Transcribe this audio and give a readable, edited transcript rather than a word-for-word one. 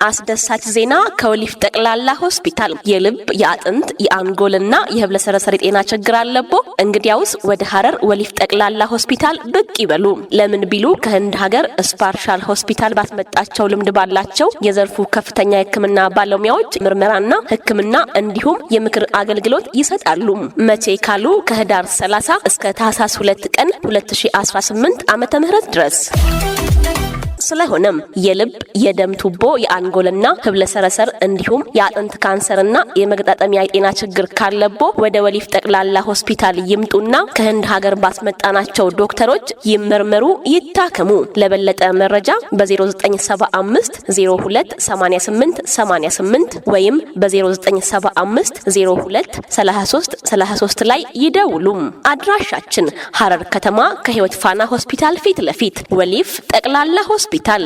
አስደሳች ዜና ከወሊፍ ጠቅላላ ሆስፒታል የልብ የአጥንት የአንጎልና የህብለሰረሰር የጤና ችግር አለቦ? እንግዲያውስ ወደ ሐረር ወሊፍ ጠቅላላ ሆስፒታል ብቅ ይበሉ። ለምን ቢሉ ከህንድ ሀገር ስፓርሻል ሆስፒታል ባስመጣቸው ልምድ ባላቸው የዘርፉ ከፍተኛ የህክምና ባለሙያዎች ምርመራና ህክምና እንዲሁም የምክር አገልግሎት ይሰጣሉ። መቼ ካሉ ከህዳር 30 እስከ ታህሳስ 2 ቀን 2018 ዓመተ ምህረት ድረስ። ስለሆነም የልብ የደም ቱቦ የአንጎልና ህብለሰረሰር እንዲሁም የአጥንት ካንሰርና የመገጣጠሚያ የጤና ችግር ካለቦ ወደ ወሊፍ ጠቅላላ ሆስፒታል ይምጡና ከህንድ ሀገር ባስመጣናቸው ዶክተሮች ይመርመሩ፣ ይታከሙ። ለበለጠ መረጃ በ0975 02 88 88 ወይም በ0975 02 33 33 ላይ ይደውሉ። አድራሻችን ሐረር ከተማ ከህይወት ፋና ሆስፒታል ፊት ለፊት ወሊፍ ጠቅላላ ሆስፒታል።